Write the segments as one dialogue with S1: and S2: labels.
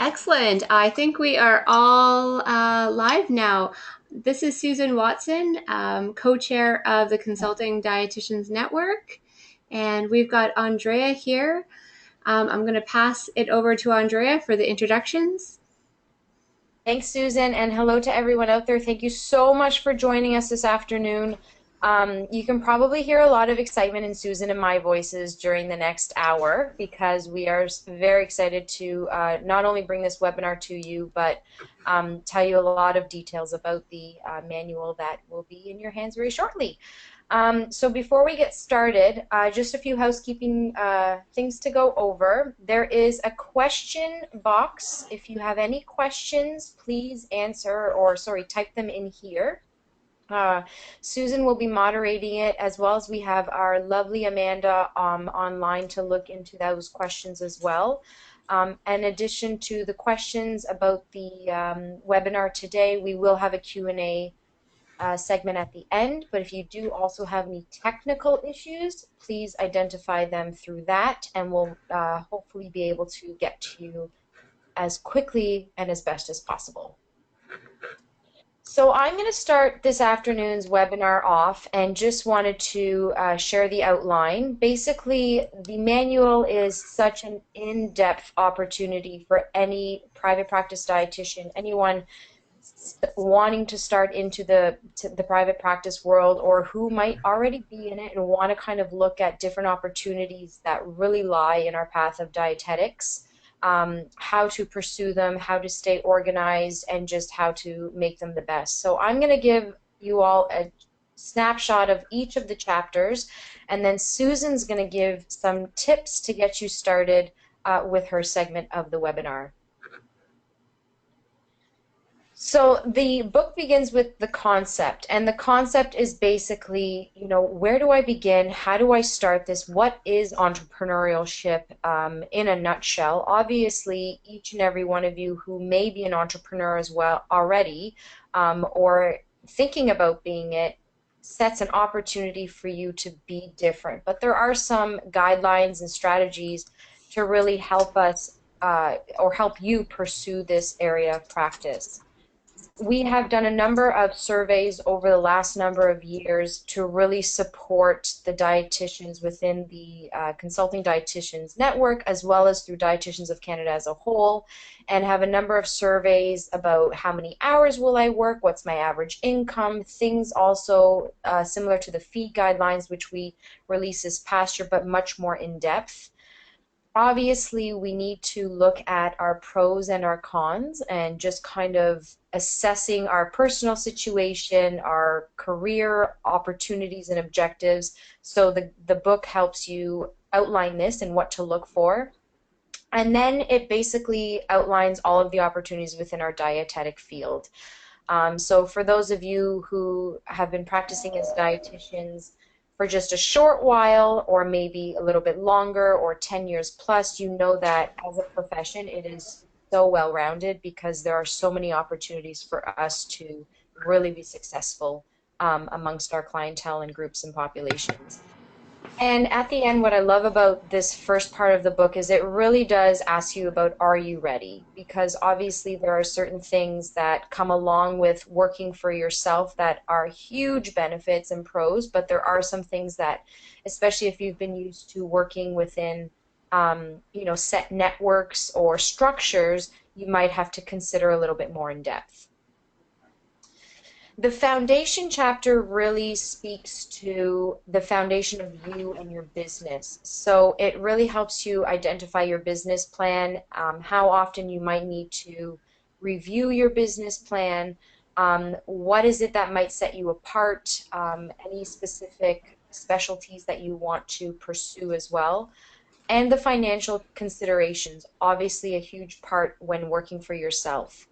S1: Excellent. I think we are all live now. This is Susan Watson, co-chair of the Consulting Dietitians Network, and we've got Andrea here. I'm going to pass it over to Andrea for the introductions.
S2: Thanks, Susan, and hello to everyone out there. Thank you so much for joining us this afternoon. You can probably hear a lot of excitement in Susan and my voices during the next hour because we are very excited to not only bring this webinar to you, but tell you a lot of details about the manual that will be in your hands very shortly. So before we get started, just a few housekeeping things to go over. There is a question box. If you have any questions, please type them in here. Susan will be moderating it, as well as we have our lovely Amanda online to look into those questions as well. In addition to the questions about the webinar today, we will have a Q&A segment at the end, but if you do also have any technical issues, please identify them through that, and we'll hopefully be able to get to you as quickly and as best as possible. So I'm going to start this afternoon's webinar off and just wanted to share the outline. Basically, the manual is such an in-depth opportunity for any private practice dietitian, anyone wanting to start into the private practice world, or who might already be in it and want to kind of look at different opportunities that really lie in our path of dietetics, how to pursue them, how to stay organized, and just how to make them the best. So I'm going to give you all a snapshot of each of the chapters, and then Susan's going to give some tips to get you started with her segment of the webinar. So the book begins with the concept, and the concept is basically, where do I begin? How do I start this? What is entrepreneurship in a nutshell? Obviously, each and every one of you who may be an entrepreneur as well already, or thinking about being it, sets an opportunity for you to be different. But there are some guidelines and strategies to really help us or help you pursue this area of practice. We have done a number of surveys over the last number of years to really support the dietitians within the Consulting Dietitians Network, as well as through Dietitians of Canada as a whole, and have a number of surveys about how many hours will I work, what's my average income, things also similar to the fee guidelines, which we released this past year, but much more in depth. Obviously, we need to look at our pros and our cons and just kind of assessing our personal situation, our career opportunities and objectives. So the book helps you outline this and what to look for. And then it basically outlines all of the opportunities within our dietetic field. So for those of you who have been practicing as dietitians for just a short while, or maybe a little bit longer, or 10 years plus, you know that as a profession it is so well-rounded because there are so many opportunities for us to really be successful amongst our clientele and groups and populations. And at the end, what I love about this first part of the book is it really does ask you about, are you ready? Because obviously there are certain things that come along with working for yourself that are huge benefits and pros, but there are some things that, especially if you've been used to working within set networks or structures, you might have to consider a little bit more in depth. The foundation chapter really speaks to the foundation of you and your business. So it really helps you identify your business plan, how often you might need to review your business plan, what is it that might set you apart, any specific specialties that you want to pursue as well, and the financial considerations, obviously a huge part when working for yourself.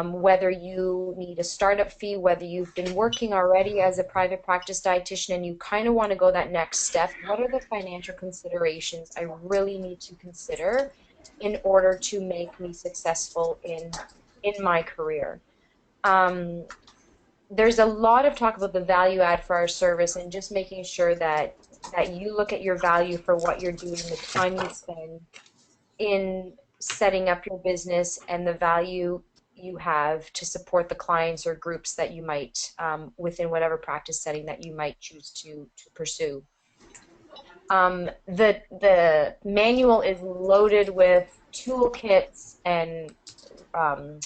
S2: Whether you need a startup fee, whether you've been working already as a private practice dietitian and you kind of want to go that next step, what are the financial considerations I really need to consider in order to make me successful in my career? There's a lot of talk about the value add for our service and just making sure that you look at your value for what you're doing, the time you spend in setting up your business and the value you have to support the clients or groups that you might within whatever practice setting that you might choose to pursue. The manual is loaded with toolkits and um,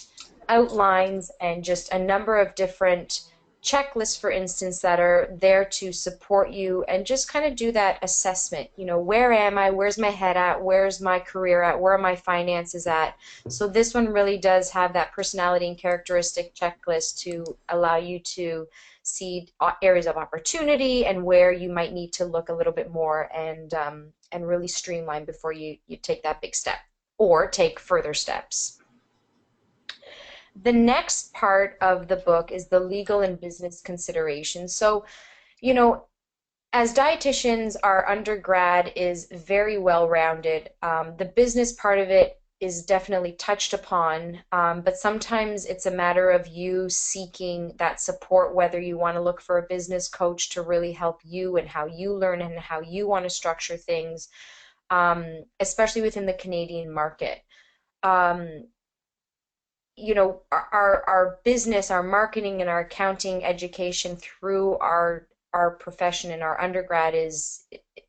S2: outlines and just a number of different checklists, for instance, that are there to support you and just kind of do that assessment. You know, where am I? Where's my head at? Where's my career at? Where are my finances at? So this one really does have that personality and characteristic checklist to allow you to see areas of opportunity and where you might need to look a little bit more and really streamline before you take that big step or take further steps. The next part of the book is the legal and business considerations. So, you know, as dietitians, our undergrad is very well rounded. The business part of it is definitely touched upon, but sometimes it's a matter of you seeking that support, whether you want to look for a business coach to really help you and how you learn and how you want to structure things, especially within the Canadian market. Um, you know, our business, our marketing and our accounting education through our profession and our undergrad is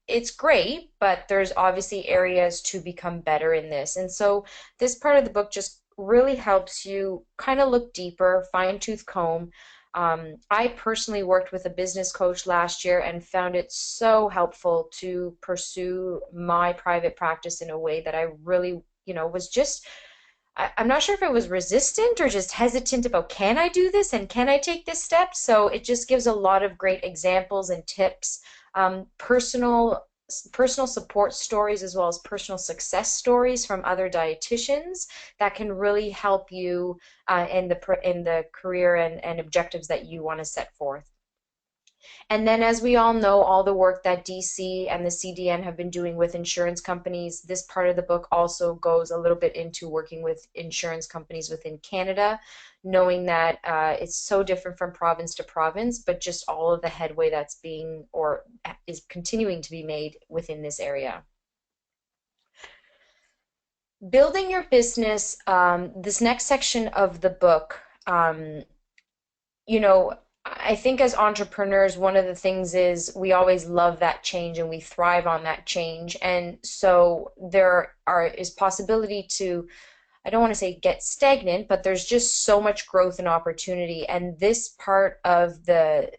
S2: it's great, but there's obviously areas to become better in this. And so this part of the book just really helps you kind of look deeper, fine tooth comb. I personally worked with a business coach last year and found it so helpful to pursue my private practice in a way that I really, you know, was just I'm not sure if it was resistant or just hesitant about can I do this and can I take this step? So it just gives a lot of great examples and tips, personal support stories as well as personal success stories from other dietitians that can really help you in the career and objectives that you want to set forth. And then, as we all know, all the work that DC and the CDN have been doing with insurance companies, this part of the book also goes a little bit into working with insurance companies within Canada, knowing that it's so different from province to province, but just all of the headway that's being or is continuing to be made within this area. Building your business, this next section of the book, you know, I think as entrepreneurs, one of the things is we always love that change and we thrive on that change. And so is possibility to, I don't want to say get stagnant, but there's just so much growth and opportunity. And this part of the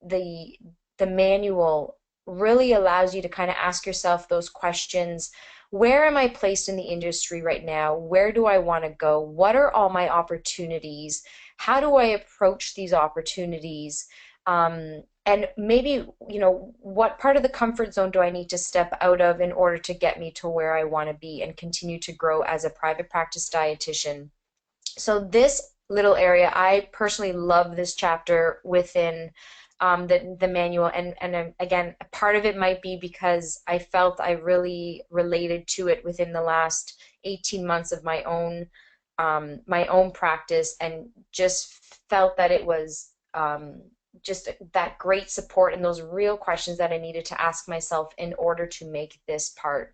S2: the manual really allows you to kind of ask yourself those questions. Where am I placed in the industry right now? Where do I want to go? What are all my opportunities? How do I approach these opportunities? And maybe, you know, what part of the comfort zone do I need to step out of in order to get me to where I want to be and continue to grow as a private practice dietitian? So this little area, I personally love this chapter within the manual, and again, part of it might be because I felt I really related to it within the last 18 months of my own practice, and just felt that it was just that great support and those real questions that I needed to ask myself in order to make this part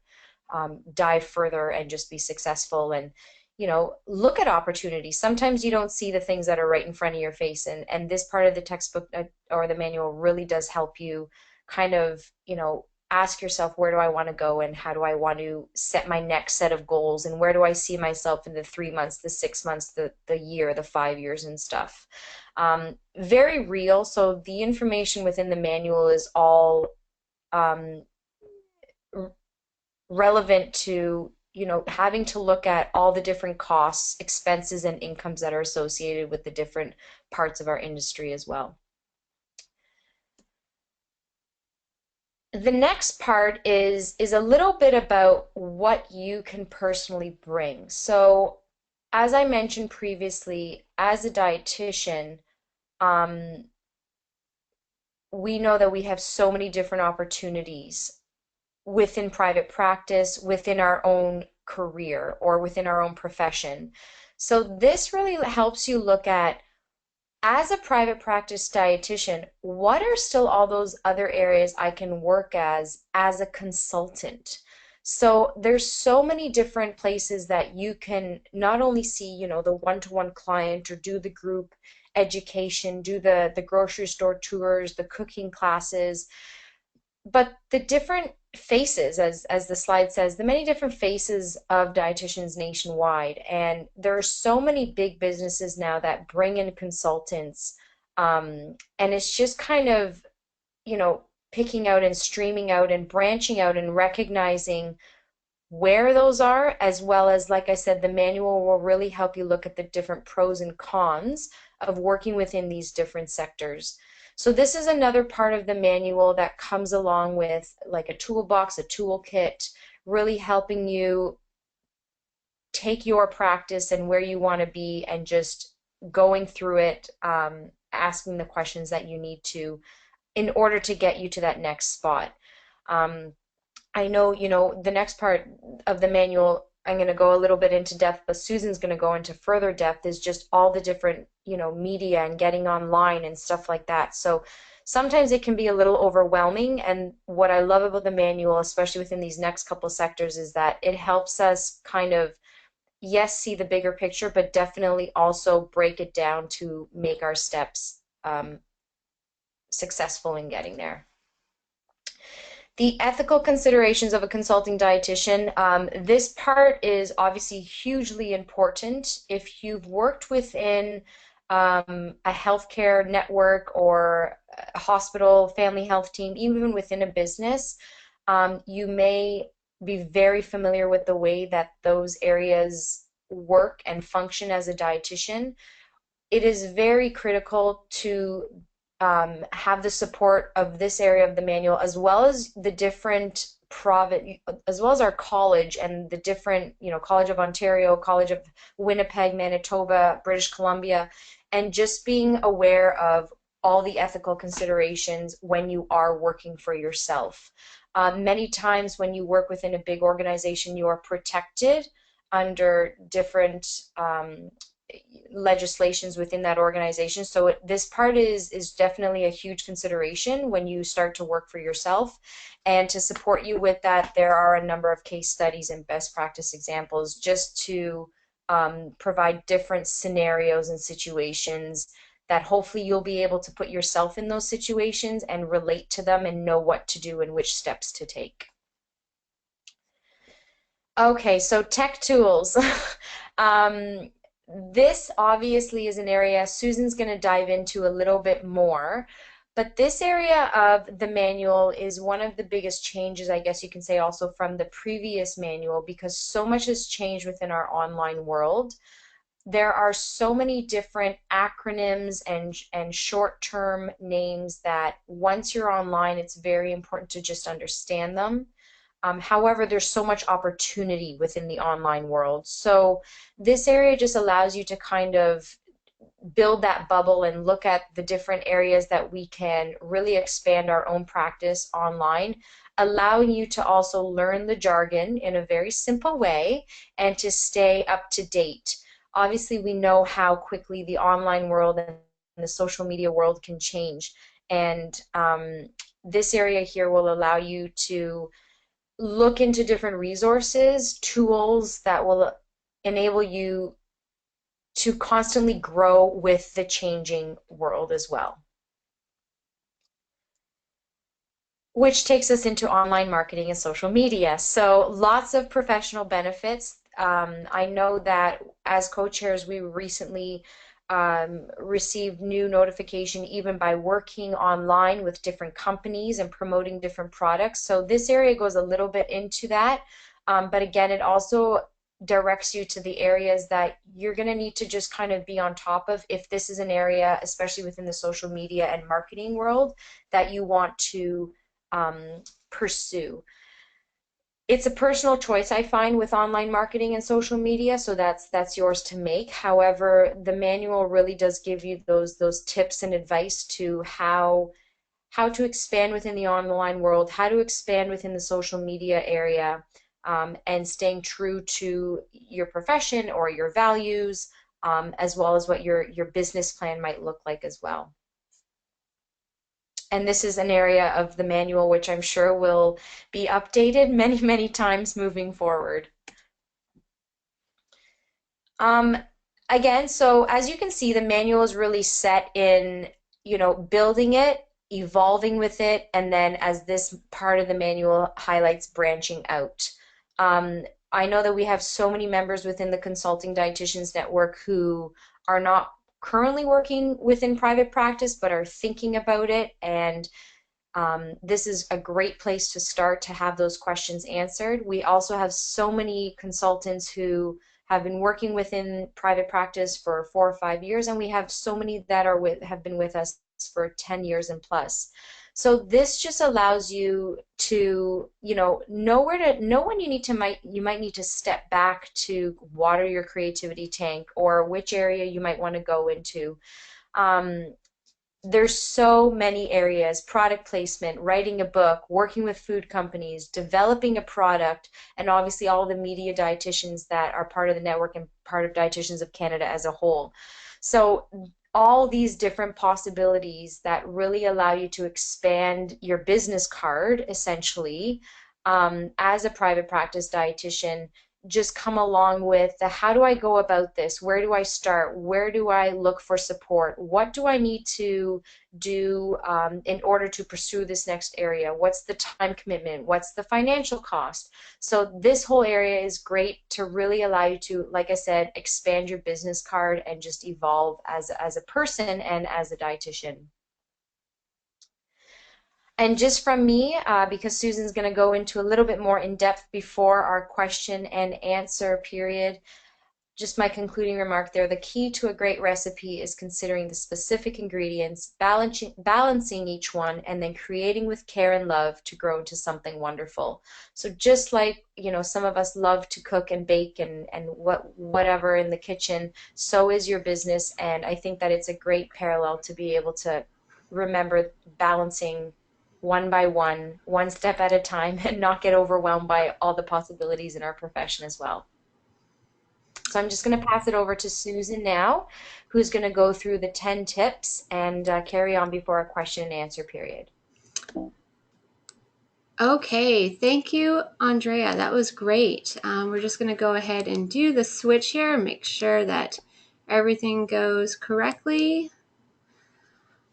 S2: dive further and just be successful and you know, look at opportunities. Sometimes you don't see the things that are right in front of your face, and this part of the textbook or the manual really does help you kind of, you know, ask yourself, where do I want to go and how do I want to set my next set of goals and where do I see myself in the 3 months, the 6 months, the year, the 5 years and stuff. Very real. So the information within the manual is all um, relevant to you know having to look at all the different costs, expenses, and incomes that are associated with the different parts of our industry as well. The next part is a little bit about what you can personally bring. So as I mentioned previously, as a dietitian, um, we know that we have so many different opportunities within private practice, within our own career, or within our own profession. So this really helps you look at, as a private practice dietitian, what are still all those other areas I can work as a consultant? So there's so many different places that you can not only see, the one-to-one client or do the group education, do the grocery store tours, the cooking classes, but the different faces, as the slide says, the many different faces of dietitians nationwide. And there are so many big businesses now that bring in consultants. And it's just kind of, picking out and streaming out and branching out and recognizing where those are, as well as, like I said, the manual will really help you look at the different pros and cons of working within these different sectors. So this is another part of the manual that comes along with like a toolbox, a toolkit, really helping you take your practice and where you want to be and just going through it, asking the questions that you need to in order to get you to that next spot. Um, I know, the next part of the manual, I'm going to go a little bit into depth, but Susan's going to go into further depth, is just all the different, media and getting online and stuff like that. So sometimes it can be a little overwhelming. And what I love about the manual, especially within these next couple sectors, is that it helps us kind of, yes, see the bigger picture, but definitely also break it down to make our steps successful in getting there. The ethical considerations of a consulting dietitian. This part is obviously hugely important. If you've worked within a healthcare network or a hospital, family health team, even within a business, you may be very familiar with the way that those areas work and function as a dietitian. It is very critical to have the support of this area of the manual, as well as the different private, as well as our college and the different, College of Ontario, College of Winnipeg, Manitoba, British Columbia, and just being aware of all the ethical considerations when you are working for yourself. Many times when you work within a big organization, you are protected under different legislations within that organization. So this part is definitely a huge consideration when you start to work for yourself. And to support you with that, there are a number of case studies and best practice examples just to provide different scenarios and situations that hopefully you'll be able to put yourself in those situations and relate to them and know what to do and which steps to take. Okay, so tech tools. um, this obviously is an area Susan's going to dive into a little bit more, but this area of the manual is one of the biggest changes, I guess you can say, also from the previous manual, because so much has changed within our online world. There are so many different acronyms and short-term names that once you're online, it's very important to just understand them. However, there's so much opportunity within the online world. So this area just allows you to kind of build that bubble and look at the different areas that we can really expand our own practice online, allowing you to also learn the jargon in a very simple way and to stay up to date. Obviously, we know how quickly the online world and the social media world can change. And this area here will allow you to look into different resources, tools that will enable you to constantly grow with the changing world as well. Which takes us into online marketing and social media. So lots of professional benefits. I know that as co-chairs, we recently received new notification even by working online with different companies and promoting different products. So this area goes a little bit into that. But again, it also directs you to the areas that you're going to need to just kind of be on top of if this is an area, especially within the social media and marketing world, that you want to pursue. It's a personal choice, I find, with online marketing and social media, so that's yours to make. However, the manual really does give you those tips and advice to how to expand within the online world, how to expand within the social media area, and staying true to your profession or your values, as well as what your business plan might look like as well. And this is an area of the manual which I'm sure will be updated many, many times moving forward. Um, Again, so as you can see, the manual is really set in, building it, evolving with it, and then as this part of the manual highlights, branching out. Um, I know that we have so many members within the Consulting Dietitians Network who are not currently working within private practice, but are thinking about it, and this is a great place to start to have those questions answered. We also have so many consultants who have been working within private practice for 4 or 5 years, and we have so many that have been with us for 10 years and plus. So this just allows you to, know when you might need to step back to water your creativity tank, or which area you might want to go into. Um, there's so many areas: product placement, writing a book, working with food companies, developing a product, and obviously all the media dietitians that are part of the network and part of Dietitians of Canada as a whole. So all these different possibilities that really allow you to expand your business card essentially, as a private practice dietitian, just come along with the how do I go about this? Where do I start? Where do I look for support? What do I need to do in order to pursue this next area? What's the time commitment? What's the financial cost? So this whole area is great to really allow you to, like I said, expand your business card and just evolve as a person and as a dietitian. And just from me, because Susan's going to go into a little bit more in depth before our question and answer period, just my concluding remark there: the key to a great recipe is considering the specific ingredients, balancing each one, and then creating with care and love to grow into something wonderful. So just like, some of us love to cook and bake and whatever in the kitchen, so is your business. And I think that it's a great parallel to be able to remember balancing one by one step at a time, and not get overwhelmed by all the possibilities in our profession as well. So I'm just going to pass it over to Susan now, who's going to go through the 10 tips and carry on before our question and answer period.
S1: Okay, thank you, Andrea. That was great. We're just going to go ahead and do the switch here, make sure that everything goes correctly.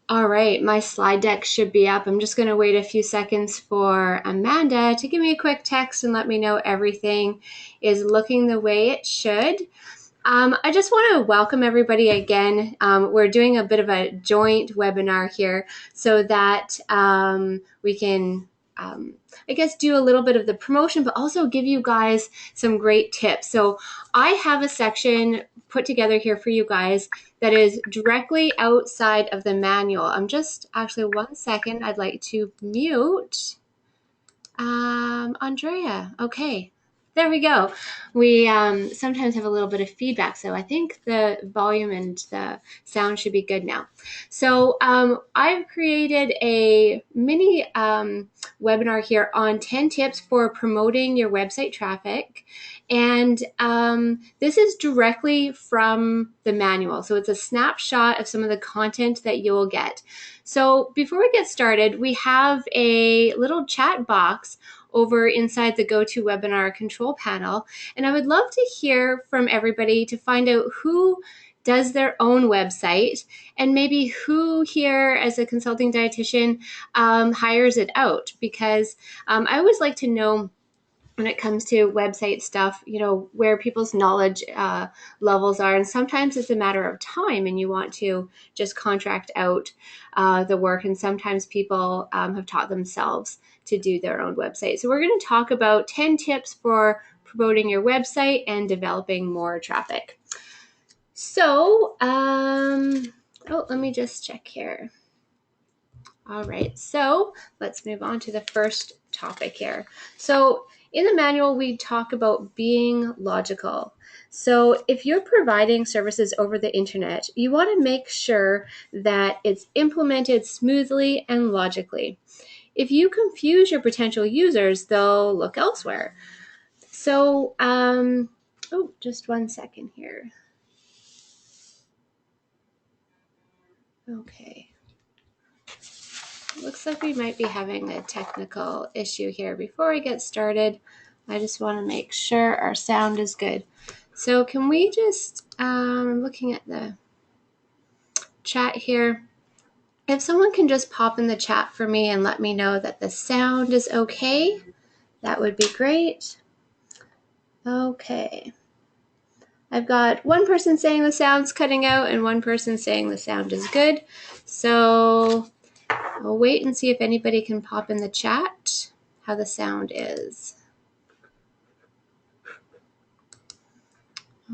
S1: All right, my slide deck should be up. I'm just going to wait a few seconds for Amanda to give me a quick text and let me know everything is looking the way it should. I just want to welcome everybody again. We're doing a bit of a joint webinar here so that we can, I guess, do a little bit of the promotion, but also give you guys some great tips. So I have a section put together here for you guys that is directly outside of the manual. I'm just, actually, 1 second, I'd like to mute Andrea. Okay. There we go. We sometimes have a little bit of feedback, so I think the volume and the sound should be good now. So I've created a mini webinar here on 10 tips for promoting your website traffic. And this is directly from the manual. So it's a snapshot of some of the content that you'll get. So before we get started, we have a little chat box over inside the GoToWebinar control panel. And I would love to hear from everybody to find out who does their own website and maybe who here as a consulting dietitian hires it out, because I always like to know when it comes to website stuff, where people's knowledge levels are. And sometimes it's a matter of time and you want to just contract out the work. And sometimes people have taught themselves to do their own website. So we're going to talk about 10 tips for promoting your website and developing more traffic. So, let me just check here. All right, so let's move on to the first topic here. So in the manual, we talk about being logical. So if you're providing services over the internet, you want to make sure that it's implemented smoothly and logically. If you confuse your potential users, they'll look elsewhere. So, just 1 second here. Okay. Looks like we might be having a technical issue here. Before I get started, I just want to make sure our sound is good. So can we just, looking at the chat here, if someone can just pop in the chat for me and let me know that the sound is okay, that would be great. Okay. I've got one person saying the sound's cutting out and one person saying the sound is good. So I'll wait and see if anybody can pop in the chat how the sound is.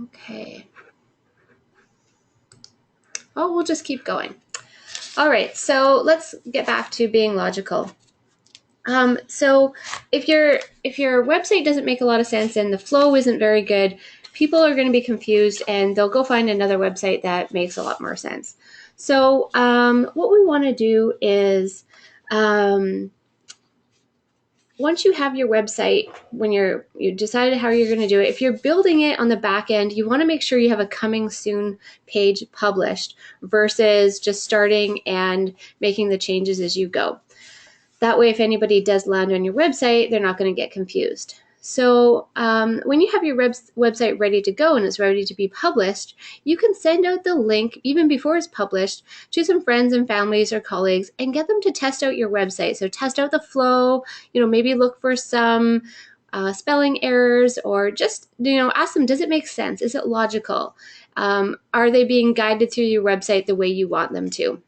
S1: Okay. Oh, we'll just keep going. All right, so let's get back to being logical. So if your website doesn't make a lot of sense and the flow isn't very good, people are going to be confused and they'll go find another website that makes a lot more sense. So what we want to do is once you have your website, when you decided how you're going to do it, if you're building it on the back end, you want to make sure you have a coming soon page published versus just starting and making the changes as you go. That way, if anybody does land on your website, they're not going to get confused. So when you have your website ready to go and it's ready to be published, you can send out the link even before it's published to some friends and families or colleagues and get them to test out your website. So test out the flow, maybe look for some spelling errors, or just, ask them, does it make sense? Is it logical? Are they being guided through your website the way you want them to?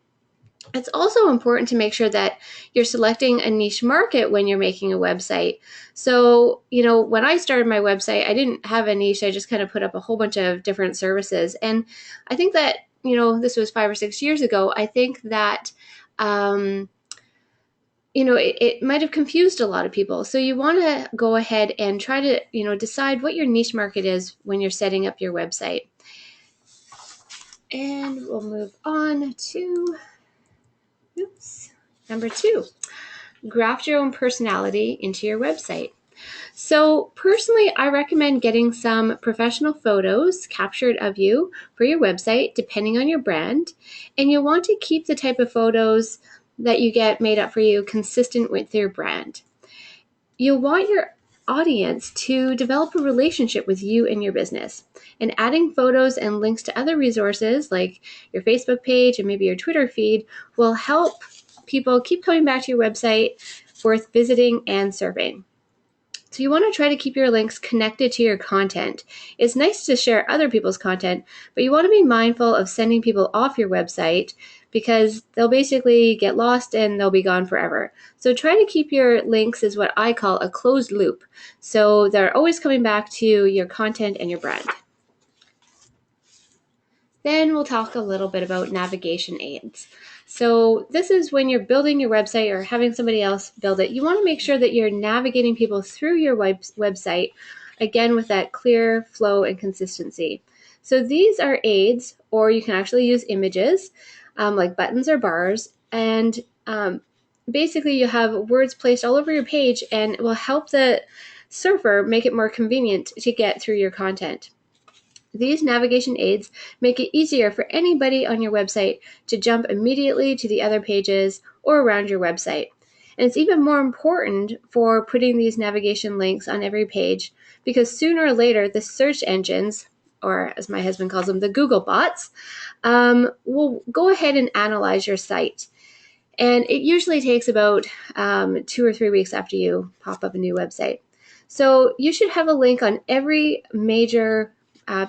S1: It's also important to make sure that you're selecting a niche market when you're making a website. So, when I started my website, I didn't have a niche. I just kind of put up a whole bunch of different services. And I think that, this was 5 or 6 years ago. I think that, it might have confused a lot of people. So you want to go ahead and try to, decide what your niche market is when you're setting up your website. And we'll move on to number 2, graft your own personality into your website. So personally, I recommend getting some professional photos captured of you for your website, depending on your brand. And you'll want to keep the type of photos that you get made up for you consistent with your brand. You'll want your audience to develop a relationship with you and your business. And adding photos and links to other resources like your Facebook page and maybe your Twitter feed will help people keep coming back to your website, worth visiting and serving. So you want to try to keep your links connected to your content. It's nice to share other people's content, but you want to be mindful of sending people off your website because they'll basically get lost and they'll be gone forever. So try to keep your links as what I call a closed loop. So they're always coming back to your content and your brand. Then we'll talk a little bit about navigation aids. So this is when you're building your website or having somebody else build it. You want to make sure that you're navigating people through your website, again, with that clear flow and consistency. So these are aids, or you can actually use images like buttons or bars. And basically you have words placed all over your page, and it will help the surfer make it more convenient to get through your content. These navigation aids make it easier for anybody on your website to jump immediately to the other pages or around your website. And it's even more important for putting these navigation links on every page because sooner or later the search engines, or as my husband calls them, the Google bots, will go ahead and analyze your site. And it usually takes about 2 or 3 weeks after you pop up a new website. So you should have a link on every major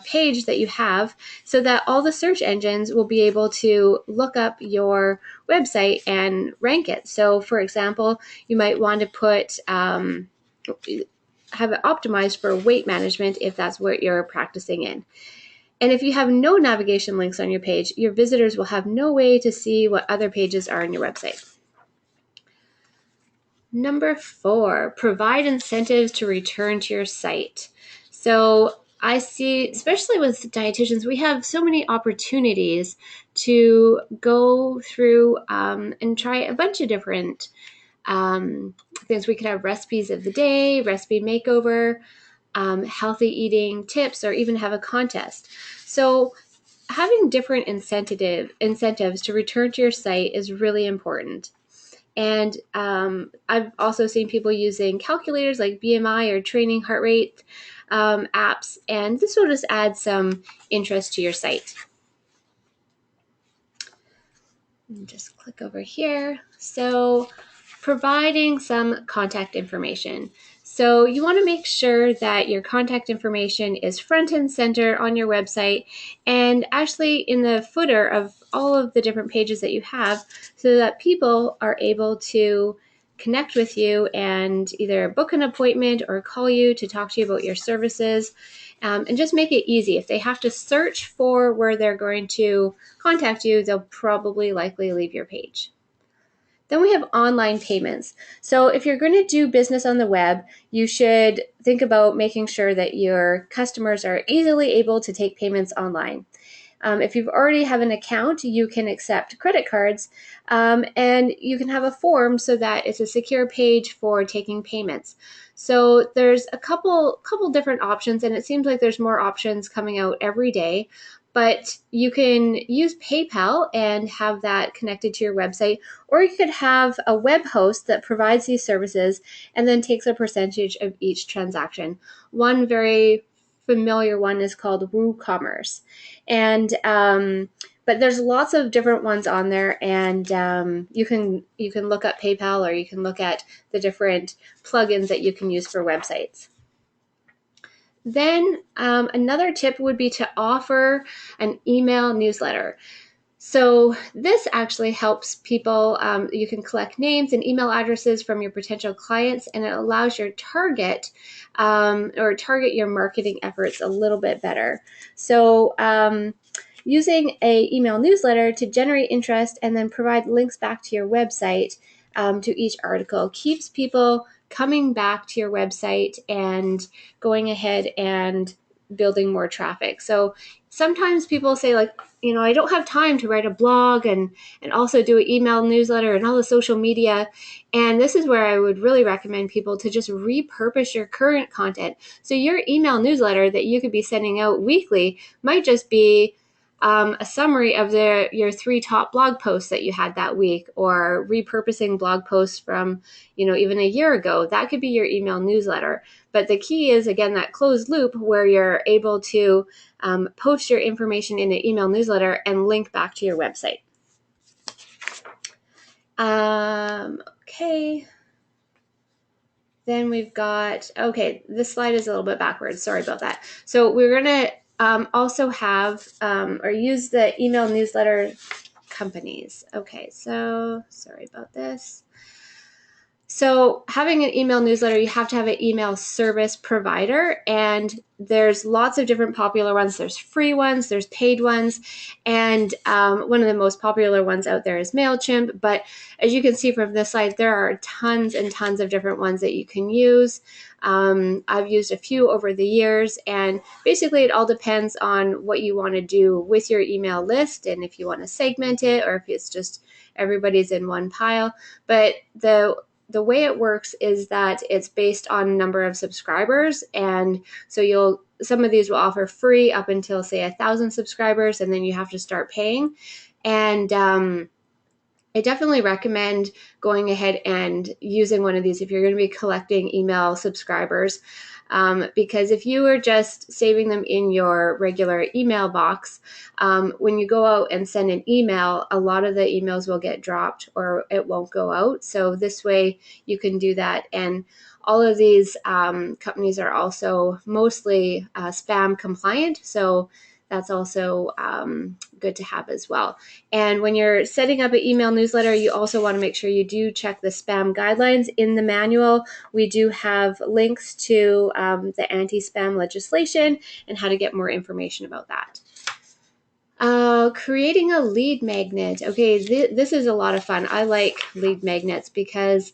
S1: page that you have so that all the search engines will be able to look up your website and rank it. So for example, you might want to put have it optimized for weight management if that's what you're practicing in. And if you have no navigation links on your page, your visitors will have no way to see what other pages are on your website. Number 4, provide incentives to return to your site. So I see, especially with dietitians, we have so many opportunities to go through and try a bunch of different things. We could have recipes of the day, recipe makeover, healthy eating tips, or even have a contest. So having different incentives to return to your site is really important. And I've also seen people using calculators like BMI or training heart rate apps, and this will just add some interest to your site. Just click over here. So providing some contact information. So you want to make sure that your contact information is front and center on your website and actually in the footer of all of the different pages that you have, so that people are able to connect with you and either book an appointment or call you to talk to you about your services, and just make it easy. If they have to search for where they're going to contact you, they'll probably likely leave your page. Then we have online payments. So if you're going to do business on the web, you should think about making sure that your customers are easily able to take payments online. If you already have an account, you can accept credit cards, and you can have a form so that it's a secure page for taking payments. So there's a couple different options, and it seems like there's more options coming out every day. But you can use PayPal and have that connected to your website, or you could have a web host that provides these services and then takes a percentage of each transaction. One very familiar one is called WooCommerce. And but there's lots of different ones on there, and you can look up PayPal, or you can look at the different plugins that you can use for websites. Then another tip would be to offer an email newsletter. So this actually helps people. You can collect names and email addresses from your potential clients, and it allows your target your marketing efforts a little bit better. So using a email newsletter to generate interest and then provide links back to your website to each article keeps people coming back to your website and going ahead and building more traffic. So sometimes people say, like, I don't have time to write a blog and also do an email newsletter and all the social media. And this is where I would really recommend people to just repurpose your current content. So your email newsletter that you could be sending out weekly might just be a summary of your 3 top blog posts that you had that week, or repurposing blog posts from, even a year ago. That could be your email newsletter. But the key is, again, that closed loop where you're able to post your information in an email newsletter and link back to your website. Okay. Then we've got, this slide is a little bit backwards. Sorry about that. So we're going to also have or use the email newsletter companies. Okay, so sorry about this. So having an email newsletter, you have to have an email service provider, and there's lots of different popular ones. There's free ones, there's paid ones, and one of the most popular ones out there is MailChimp. But as you can see from this slide, there are tons and tons of different ones that you can use. I've used a few over the years, and basically it all depends on what you want to do with your email list, and if you want to segment it, or if it's just everybody's in one pile. But the way it works is that it's based on number of subscribers, and so some of these will offer free up until, say, 1,000 subscribers, and then you have to start paying. And I definitely recommend going ahead and using one of these if you're going to be collecting email subscribers, because if you are just saving them in your regular email box, when you go out and send an email, a lot of the emails will get dropped or it won't go out. So this way you can do that. And all of these companies are also mostly spam compliant. So that's also good to have as well. And when you're setting up an email newsletter, you also want to make sure you do check the spam guidelines. In the manual, we do have links to the anti-spam legislation and how to get more information about that. Creating a lead magnet. Okay, this is a lot of fun. I like lead magnets because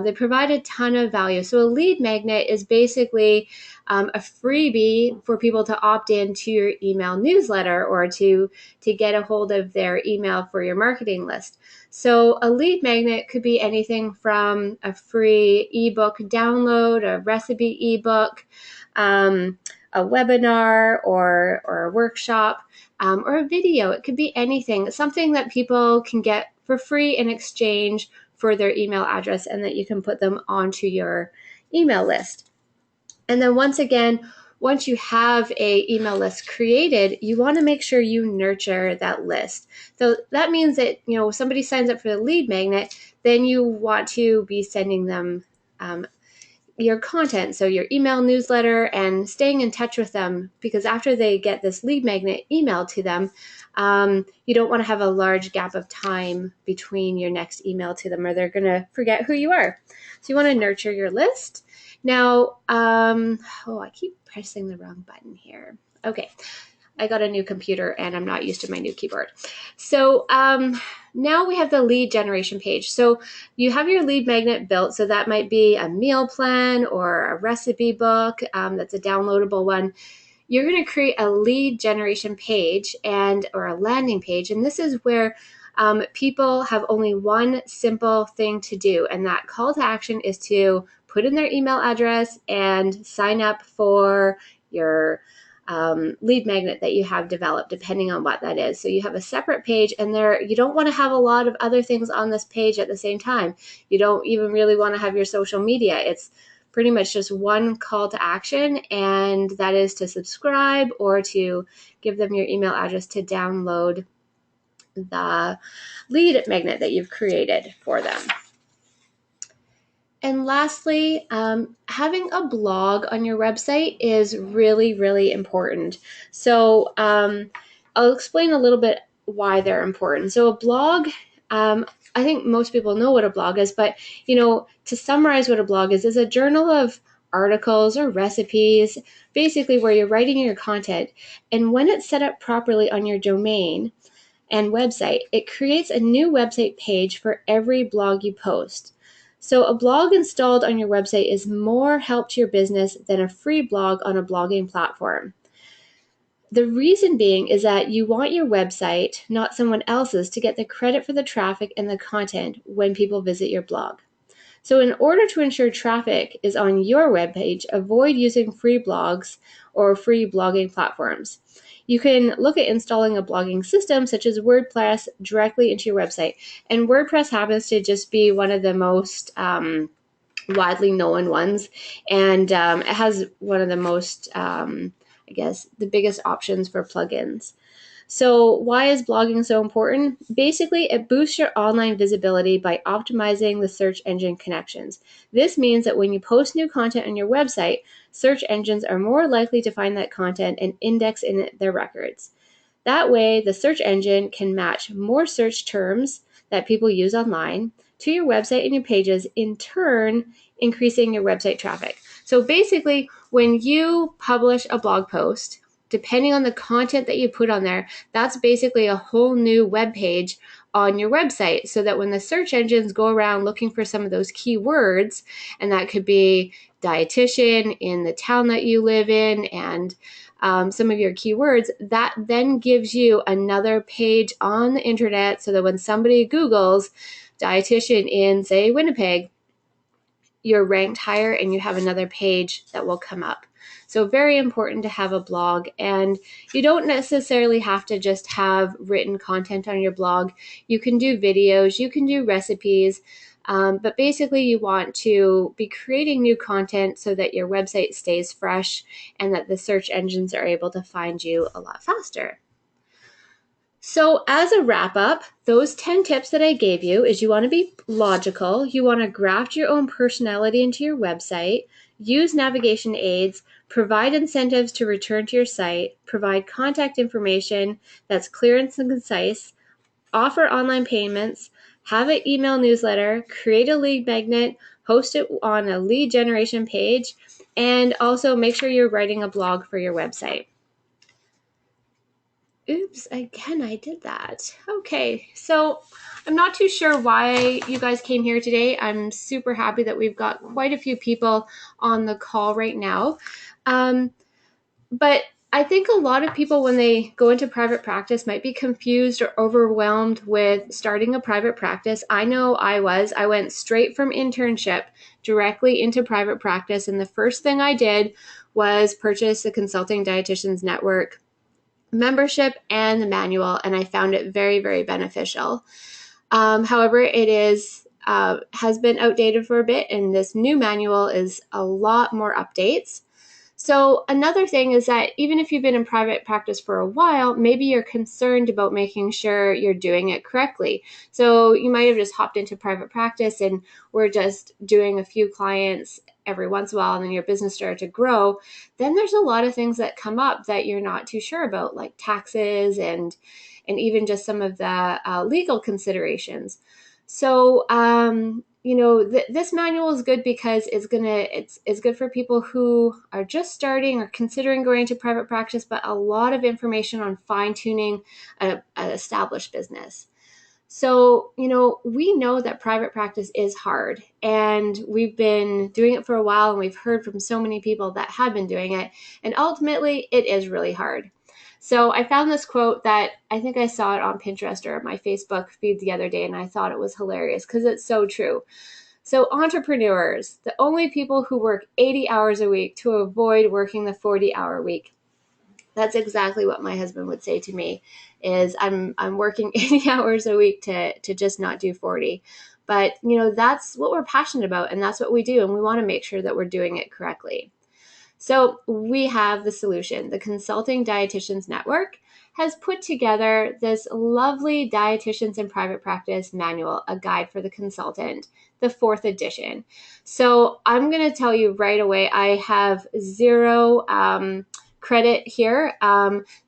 S1: they provide a ton of value. So a lead magnet is basically a freebie for people to opt in to your email newsletter, or to get a hold of their email for your marketing list. So a lead magnet could be anything from a free ebook download, a recipe ebook, a webinar, or a workshop, or a video. It could be anything, something that people can get for free in exchange for their email address and that you can put them onto your email list. And then once you have a email list created, you want to make sure you nurture that list. So that means that, somebody signs up for the lead magnet, then you want to be sending them your content, so your email newsletter, and staying in touch with them, because after they get this lead magnet emailed to them, you don't want to have a large gap of time between your next email to them, or they're going to forget who you are. So you want to nurture your list. Now, I keep pressing the wrong button here. Okay. I got a new computer and I'm not used to my new keyboard. So now we have the lead generation page. So you have your lead magnet built. So that might be a meal plan or a recipe book that's a downloadable one. You're going to create a lead generation page or a landing page. And this is where people have only one simple thing to do. And that call to action is to put in their email address and sign up for your lead magnet that you have developed, depending on what that is. So you have a separate page, and you don't want to have a lot of other things on this page at the same time. You don't even really want to have your social media. It's pretty much just one call to action, and that is to subscribe or to give them your email address to download the lead magnet that you've created for them. And lastly, having a blog on your website is really, really important. So I'll explain a little bit why they're important. So a blog, I think most people know what a blog is, but to summarize what a blog is a journal of articles or recipes, basically where you're writing your content. And when it's set up properly on your domain and website, it creates a new website page for every blog you post. So a blog installed on your website is more help to your business than a free blog on a blogging platform. The reason being is that you want your website, not someone else's, to get the credit for the traffic and the content when people visit your blog. So in order to ensure traffic is on your webpage, avoid using free blogs or free blogging platforms. You can look at installing a blogging system such as WordPress directly into your website. And WordPress happens to just be one of the most widely known ones. And it has one of the most, the biggest options for plugins. So why is blogging so important? Basically, it boosts your online visibility by optimizing the search engine connections. This means that when you post new content on your website, search engines are more likely to find that content and index in their records. That way, the search engine can match more search terms that people use online to your website and your pages, in turn, increasing your website traffic. So basically, when you publish a blog post, depending on the content that you put on there, that's basically a whole new web page on your website, so that when the search engines go around looking for some of those keywords, and that could be dietitian in the town that you live in and some of your keywords, that then gives you another page on the internet, so that when somebody Googles dietitian in, say, Winnipeg, you're ranked higher and you have another page that will come up. So very important to have a blog, and you don't necessarily have to just have written content on your blog. You can do videos, you can do recipes, but basically you want to be creating new content so that your website stays fresh and that the search engines are able to find you a lot faster. So as a wrap up, those 10 tips that I gave you is you want to be logical, you want to graft your own personality into your website, use navigation aids, provide incentives to return to your site, provide contact information that's clear and concise, offer online payments, have an email newsletter, create a lead magnet, host it on a lead generation page, and also make sure you're writing a blog for your website. Oops, again, I did that. Okay, so I'm not too sure why you guys came here today. I'm super happy that we've got quite a few people on the call right now. But I think a lot of people, when they go into private practice, might be confused or overwhelmed with starting a private practice. I know I was. I went straight from internship directly into private practice, and the first thing I did was purchase the Consulting Dietitians Network membership and the manual, and I found it very, very beneficial. However, it is has been outdated for a bit, and this new manual is a lot more updates. So another thing is that even if you've been in private practice for a while, maybe you're concerned about making sure you're doing it correctly. So you might have just hopped into private practice and we're just doing a few clients every once in a while, and then your business started to grow. Then there's a lot of things that come up that you're not too sure about, like taxes and even just some of the legal considerations. So this manual is good because it's good for people who are just starting or considering going to private practice, but a lot of information on fine tuning an established business. So, we know that private practice is hard, and we've been doing it for a while, and we've heard from so many people that have been doing it, and ultimately it is really hard. So I found this quote that I think I saw it on Pinterest or my Facebook feed the other day, and I thought it was hilarious because it's so true. So entrepreneurs, the only people who work 80 hours a week to avoid working the 40-hour week. That's exactly what my husband would say to me is I'm working 80 hours a week to just not do 40. But, that's what we're passionate about, and that's what we do, and we want to make sure that we're doing it correctly. So we have the solution. The Consulting Dietitians Network has put together this lovely Dietitians in Private Practice manual, a guide for the consultant, the 4th edition. So I'm going to tell you right away, I have zero credit here.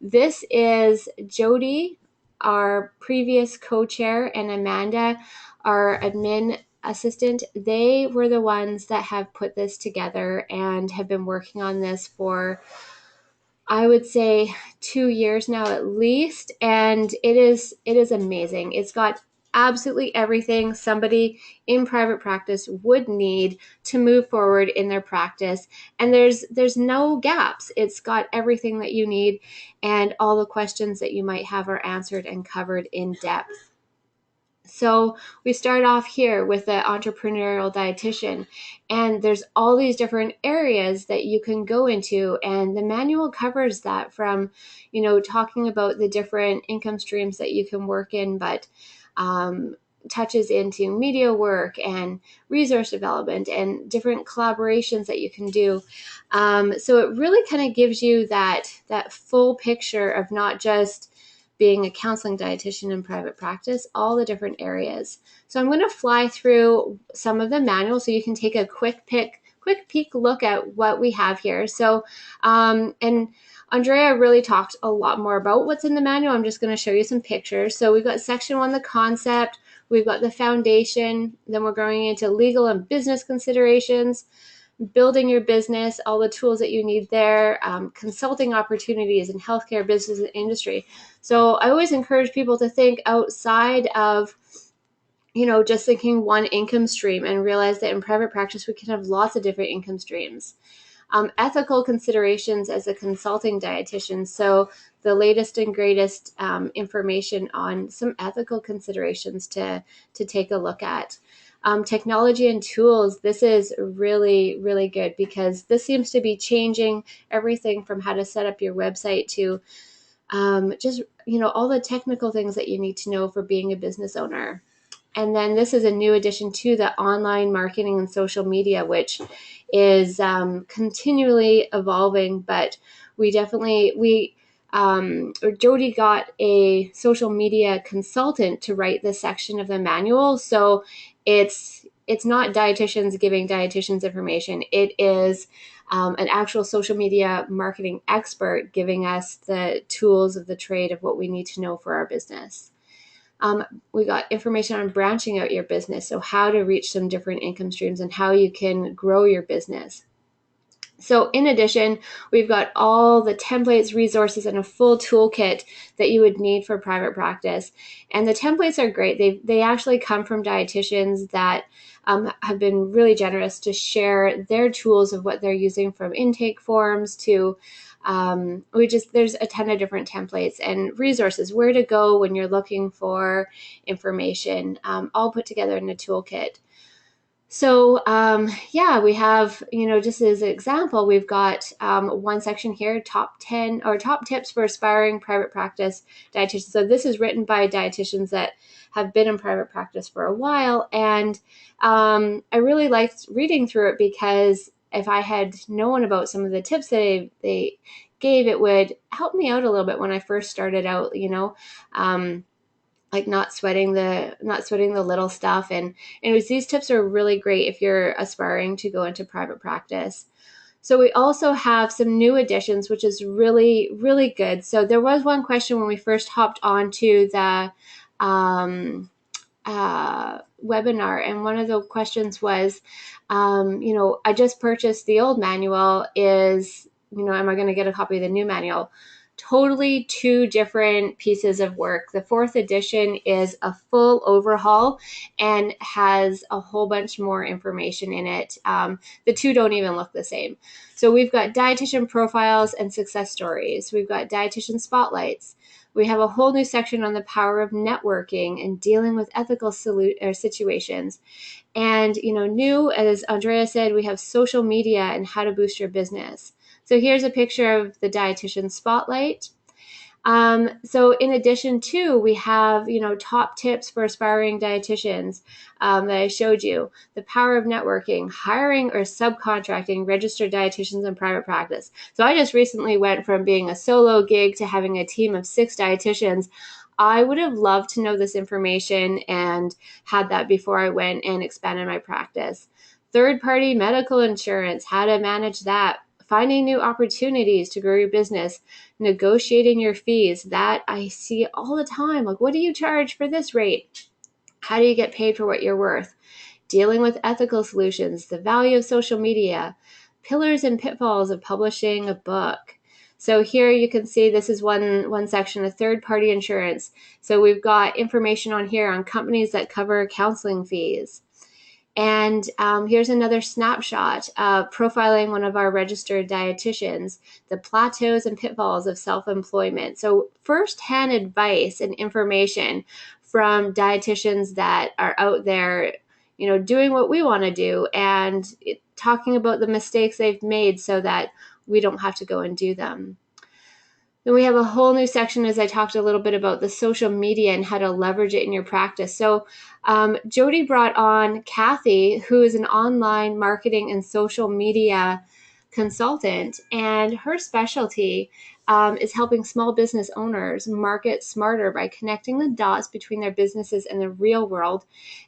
S1: This is Jody, our previous co-chair, and Amanda, our admin assistant. They were the ones that have put this together and have been working on this for, I would say, 2 years now at least, and it is amazing. It's got absolutely everything somebody in private practice would need to move forward in their practice, and there's no gaps. It's got everything that you need, and all the questions that you might have are answered and covered in depth. So we start off here with the entrepreneurial dietitian, and there's all these different areas that you can go into, and the manual covers that from, talking about the different income streams that you can work in, but touches into media work and resource development and different collaborations that you can do. So it really kind of gives you that full picture of not just being a counseling dietitian in private practice, all the different areas. So I'm going to fly through some of the manuals so you can take a quick peek look at what we have here. So, and Andrea really talked a lot more about what's in the manual. I'm just going to show you some pictures. So we've got section 1, the concept. We've got the foundation. Then we're going into legal and business considerations, building your business, all the tools that you need there, consulting opportunities in healthcare, business, and industry. So I always encourage people to think outside of, just thinking one income stream, and realize that in private practice, we can have lots of different income streams. Ethical considerations as a consulting dietitian. So the latest and greatest information on some ethical considerations to take a look at. Technology and tools, this is really, really good because this seems to be changing everything from how to set up your website to just, all the technical things that you need to know for being a business owner. And then this is a new addition to the online marketing and social media, which is continually evolving, but Jody got a social media consultant to write this section of the manual. So it's not dietitians giving dietitians information. It is an actual social media marketing expert giving us the tools of the trade of what we need to know for our business. We got information on branching out your business, so how to reach some different income streams and how you can grow your business. So in addition, we've got all the templates, resources, and a full toolkit that you would need for private practice. And the templates are great. They actually come from dietitians that have been really generous to share their tools of what they're using, from intake forms to there's a ton of different templates and resources, where to go when you're looking for information, all put together in a toolkit. So we have, just as an example, we've got one section here, top 10 or top tips for aspiring private practice dietitians. So this is written by dietitians that have been in private practice for a while, and I really liked reading through it because if I had known about some of the tips that they gave, it would help me out a little bit when I first started out, like not sweating the little stuff. And anyways, these tips are really great if you're aspiring to go into private practice. So we also have some new additions, which is really, really good. So there was one question when we first hopped onto the webinar, and one of the questions was, I just purchased the old manual. Am I going to get a copy of the new manual? Totally two different pieces of work. The fourth edition is a full overhaul and has a whole bunch more information in it. The two don't even look the same. So we've got dietitian profiles and success stories. We've got dietitian spotlights. We have a whole new section on the power of networking and dealing with ethical situations. And, new, as Andrea said, we have social media and how to boost your business. So here's a picture of the dietitian spotlight. So in addition to, we have, top tips for aspiring dietitians that I showed you, the power of networking, hiring or subcontracting registered dietitians in private practice. So I just recently went from being a solo gig to having a team of 6 dietitians. I would have loved to know this information and had that before I went and expanded my practice. Third-party medical insurance, how to manage that, finding new opportunities to grow your business, negotiating your fees. That I see all the time. Like, what do you charge for this rate? How do you get paid for what you're worth? Dealing with ethical solutions, the value of social media, pillars and pitfalls of publishing a book. So here you can see this is one section of third-party insurance. So we've got information on here on companies that cover counseling fees. And here's another snapshot profiling one of our registered dietitians, the plateaus and pitfalls of self-employment. So firsthand advice and information from dietitians that are out there, doing what we want to do and talking about the mistakes they've made so that we don't have to go and do them. Then we have a whole new section, as I talked a little bit about the social media and how to leverage it in your practice. So Jody brought on Kathy, who is an online marketing and social media consultant, and her specialty is helping small business owners market smarter by connecting the dots between their businesses and the real world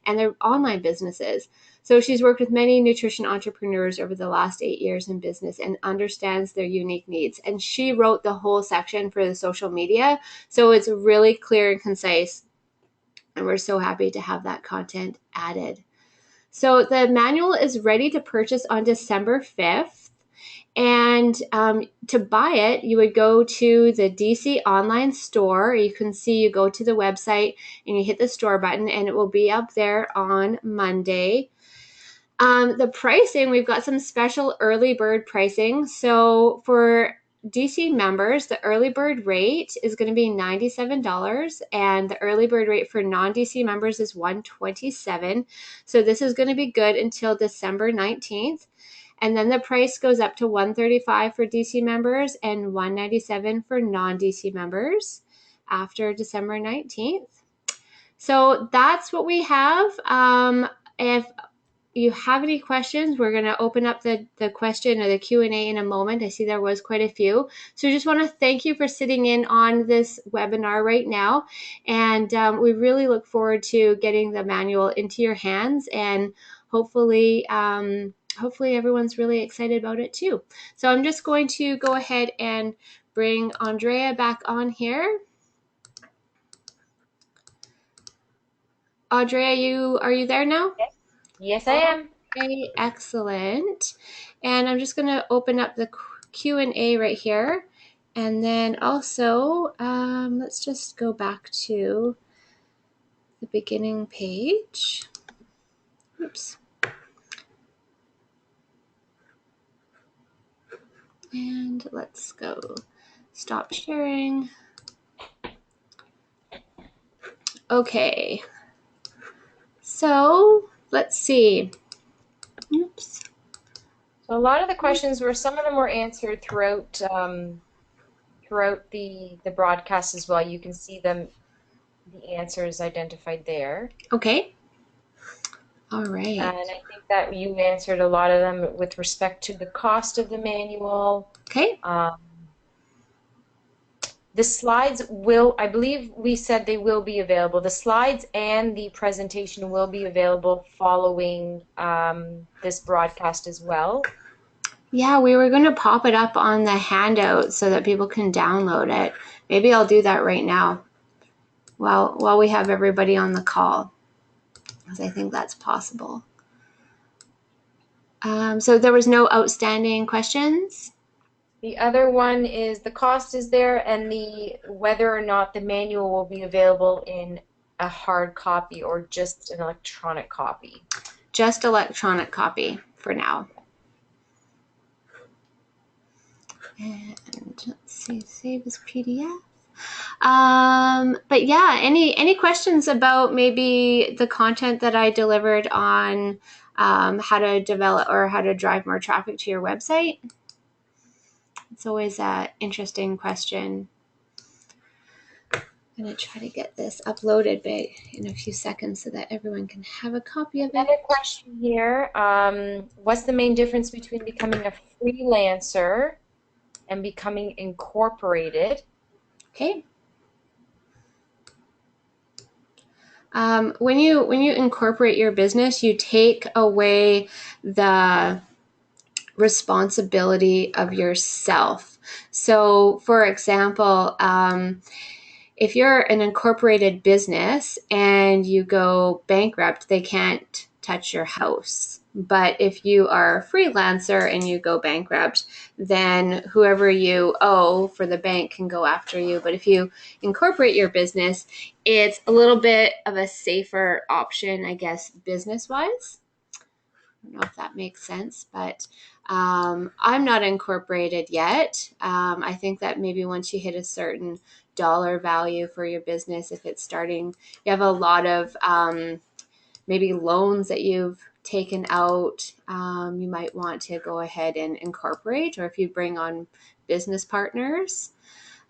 S1: and their online businesses. So she's worked with many nutrition entrepreneurs over the last 8 years in business and understands their unique needs. And she wrote the whole section for the social media. So it's really clear and concise. And we're so happy to have that content added. So the manual is ready to purchase on December 5th. And to buy it, you would go to the DC online store. You can see you go to the website and you hit the store button and it will be up there on Monday. The pricing, we've got some special early bird pricing. So for DC members, the early bird rate is going to be $97, and the early bird rate for non-DC members is $127. So this is going to be good until December 19th. And then the price goes up to $135 for DC members and $197 for non-DC members after December 19th. So that's what we have. If you have any questions, we're going to open up the question or the Q&A in a moment. I see there was quite a few. So I just want to thank you for sitting in on this webinar right now. And we really look forward to getting the manual into your hands, and hopefully everyone's really excited about it too. So I'm just going to go ahead and bring Andrea back on here. Andrea, are you there now?
S2: Yes, I am.
S1: Okay, excellent. And I'm just going to open up the Q&A right here. And then also, let's just go back to the beginning page. Oops. And let's go stop sharing. Okay. So let's see. Oops.
S2: So a lot of the questions some of them were answered throughout the broadcast as well. You can see them the answers identified there.
S1: Okay. All right.
S2: And I think that you answered a lot of them with respect to the cost of the manual.
S1: Okay.
S2: Um, the slides will, I believe we said they will be available. The slides and the presentation will be available following this broadcast as well.
S1: Yeah, we were going to pop it up on the handout so that people can download it. Maybe I'll do that right now while we have everybody on the call, because I think that's possible. So there was no outstanding questions?
S2: The other one is the cost is there and the whether or not the manual will be available in a hard copy or just an electronic copy.
S1: Just electronic copy for now. And let's see, save as PDF. But yeah, any questions about maybe the content that I delivered on how to develop or how to drive more traffic to your website? It's always an interesting question. I'm going to try to get this uploaded in a few seconds so that everyone can have a copy of it.
S2: Another question here, what's the main difference between becoming a freelancer and becoming incorporated?
S1: Okay. When you incorporate your business, you take away the responsibility of yourself. So, for example, if you're an incorporated business and you go bankrupt, they can't touch your house. But if you are a freelancer and you go bankrupt, then whoever you owe for the bank can go after you. But if you incorporate your business, it's a little bit of a safer option, I guess, business wise. I don't know if that makes sense, but I'm not incorporated yet. I think that maybe once you hit a certain dollar value for your business, if it's starting, you have a lot of maybe loans that you've taken out, you might want to go ahead and incorporate, or if you bring on business partners.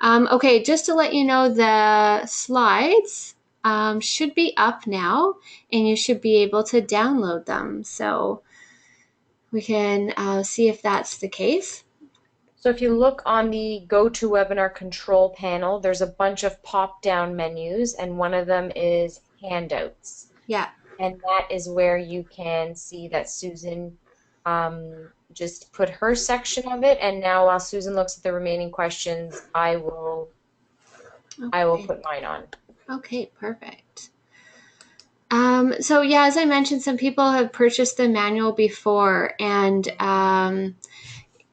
S1: Okay, just to let you know, the slides should be up now, and you should be able to download them. So we can see if that's the case.
S2: So if you look on the GoToWebinar control panel, there's a bunch of pop-down menus, and one of them is handouts.
S1: Yeah.
S2: And that is where you can see that Susan just put her section of it. And now while Susan looks at the remaining questions, I will
S1: Okay.
S2: put mine on.
S1: Okay, perfect. So yeah, as I mentioned, some people have purchased the manual before, and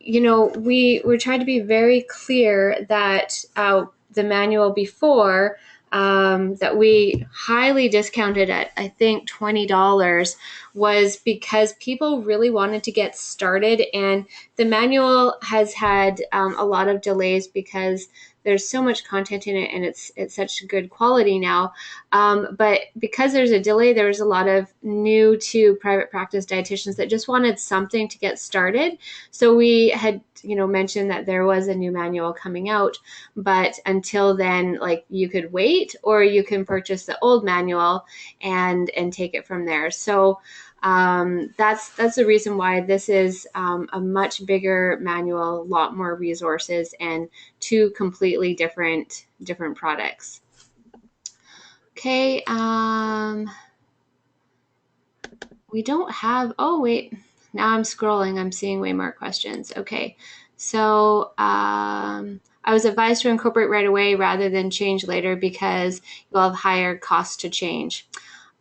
S1: we tried to be very clear that the manual before that we highly discounted at, I think, $20 was because people really wanted to get started, and the manual has had a lot of delays because there's so much content in it, and it's such good quality now. But because there's a delay, there was a lot of new to private practice dietitians that just wanted something to get started. So we had mentioned that there was a new manual coming out, but until then, like, you could wait, or you can purchase the old manual and take it from there. So that's the reason why this is a much bigger manual, a lot more resources, and two completely different products. Okay, we don't have, oh wait, now I'm scrolling, I'm seeing way more questions. Okay, so I was advised to incorporate right away rather than change later because you'll have higher costs to change.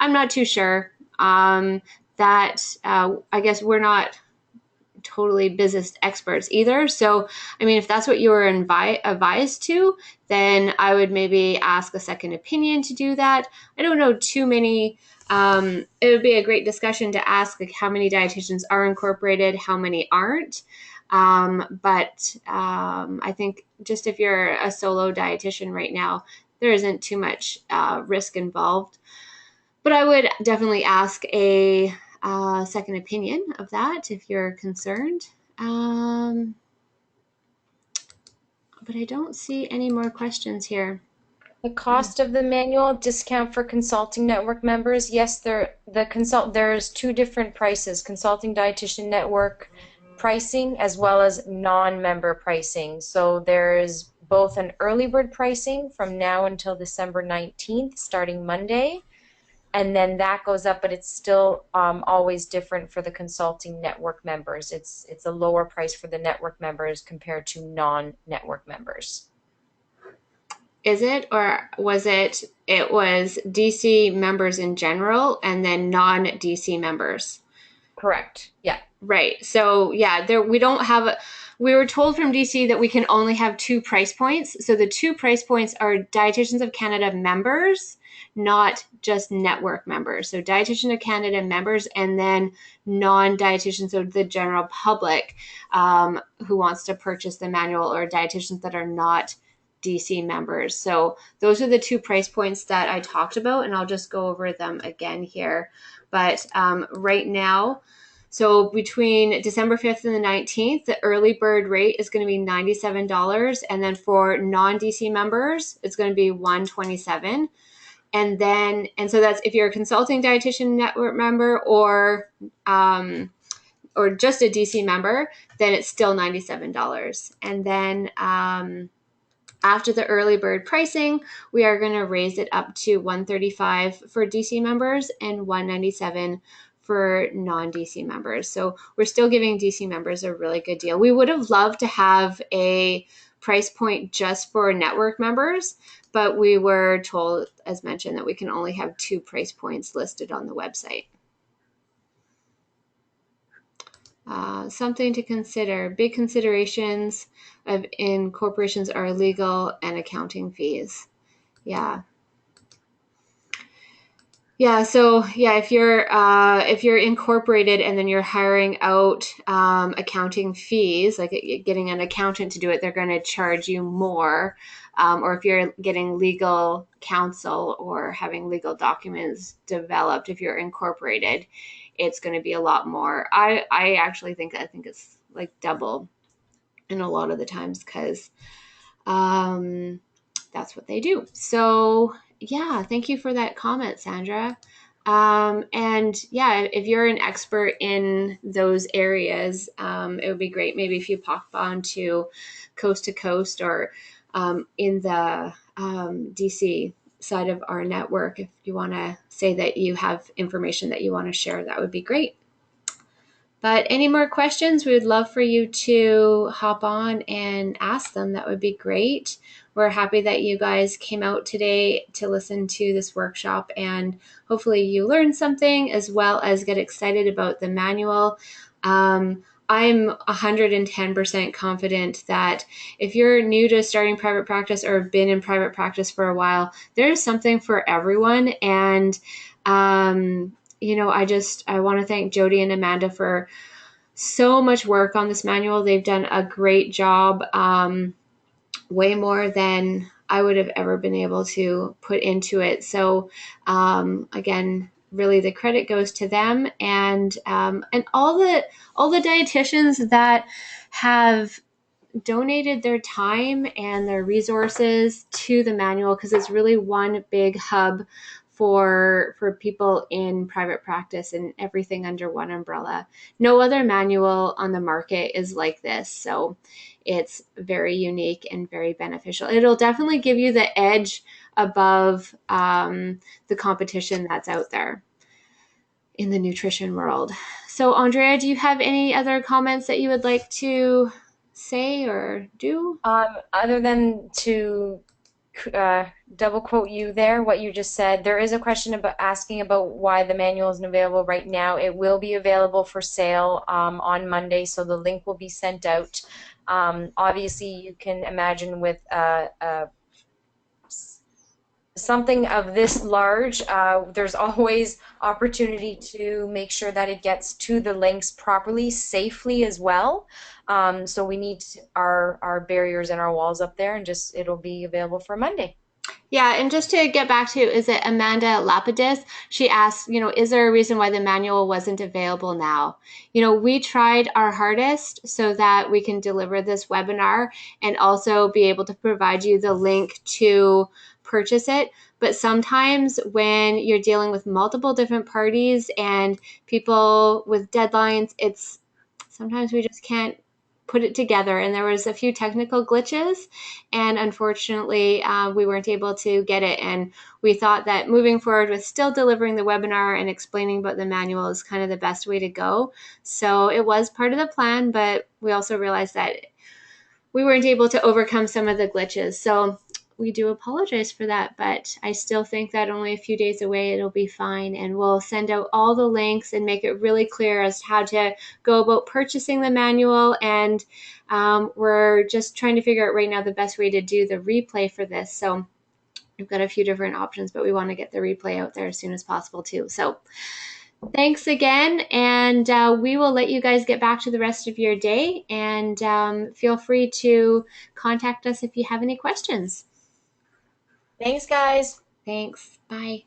S1: I'm not too sure. I guess we're not totally business experts either. So, I mean, if that's what you were advised to, then I would maybe ask a second opinion to do that. I don't know too many. It would be a great discussion to ask, like, how many dietitians are incorporated, how many aren't. But I think just if you're a solo dietitian right now, there isn't too much risk involved. But I would definitely ask a second opinion of that if you're concerned. But I don't see any more questions here.
S2: The cost of the manual discount for consulting network members, yes, there's two different prices, consulting dietitian network pricing as well as non-member pricing. So there's both an early bird pricing from now until December 19th, starting Monday, and then that goes up, but it's still always different for the consulting network members. It's a lower price for the network members compared to non-network members.
S1: Is it, or was it? It was DC members in general, and then non-DC members.
S2: Correct. Yeah.
S1: Right. So yeah, there we don't have. We were told from DC that we can only have two price points. So the two price points are Dietitians of Canada members, not just network members. So Dietitian of Canada members, and then non-dietitians, so the general public who wants to purchase the manual, or dietitians that are not DC members. So those are the two price points that I talked about, and I'll just go over them again here. But right now, so between December 5th and the 19th, the early bird rate is going to be $97. And then for non-DC members, it's going to be $127. And so that's if you're a consulting dietitian network member, or just a DC member, then it's still $97. And then after the early bird pricing, we are going to raise it up to $135 for DC members and $197 for non-DC members. So we're still giving DC members a really good deal. We would have loved to have a price point just for network members, but we were told, as mentioned, that we can only have two price points listed on the website. Something to consider. Big considerations in corporations are legal and accounting fees. Yeah. Yeah, so yeah, if you're incorporated and then you're hiring out accounting fees, like getting an accountant to do it, they're going to charge you more. Or if you're getting legal counsel or having legal documents developed, if you're incorporated, it's going to be a lot more. I actually think it's like double in a lot of the times, because that's what they do. So yeah, thank you for that comment, Sandra. And yeah, if you're an expert in those areas, it would be great. Maybe if you pop on to Coast, or in the DC side of our network, if you want to say that you have information that you want to share, that would be great. But any more questions, we would love for you to hop on and ask them. That would be great. We're happy that you guys came out today to listen to this workshop, and hopefully you learned something as well as get excited about the manual. I'm 110% confident that if you're new to starting private practice or have been in private practice for a while, there's something for everyone. And I want to thank Jody and Amanda for so much work on this manual. They've done a great job, way more than I would have ever been able to put into it. So again, really the credit goes to them, and all the dietitians that have donated their time and their resources to the manual, because it's really one big hub for people in private practice and everything under one umbrella. No other manual on the market is like this, so it's very unique and very beneficial. It'll definitely give you the edge above the competition that's out there in the nutrition world. So Andrea, do you have any other comments that you would like to say or do?
S2: Other than to double quote you there, what you just said, there is a question about asking about why the manual isn't available right now. It will be available for sale on Monday, so the link will be sent out. Obviously, you can imagine with something of this large, there's always opportunity to make sure that it gets to the links properly, safely as well. So we need our barriers and our walls up there, and just it'll be available for Monday.
S1: Yeah, and just to get back to, is it Amanda Lapidus? She asked, is there a reason why the manual wasn't available now? We tried our hardest so that we can deliver this webinar and also be able to provide you the link to purchase it. But sometimes when you're dealing with multiple different parties and people with deadlines, it's sometimes we just can't put it together. And there was a few technical glitches, and unfortunately, we weren't able to get it. And we thought that moving forward with still delivering the webinar and explaining about the manual is kind of the best way to go. So it was part of the plan, but we also realized that we weren't able to overcome some of the glitches. So we do apologize for that, but I still think that only a few days away it'll be fine, and we'll send out all the links and make it really clear as to how to go about purchasing the manual. And we're just trying to figure out right now the best way to do the replay for this. So we've got a few different options, but we want to get the replay out there as soon as possible too. So thanks again, and we will let you guys get back to the rest of your day, and feel free to contact us if you have any questions.
S2: Thanks, guys.
S1: Thanks. Bye.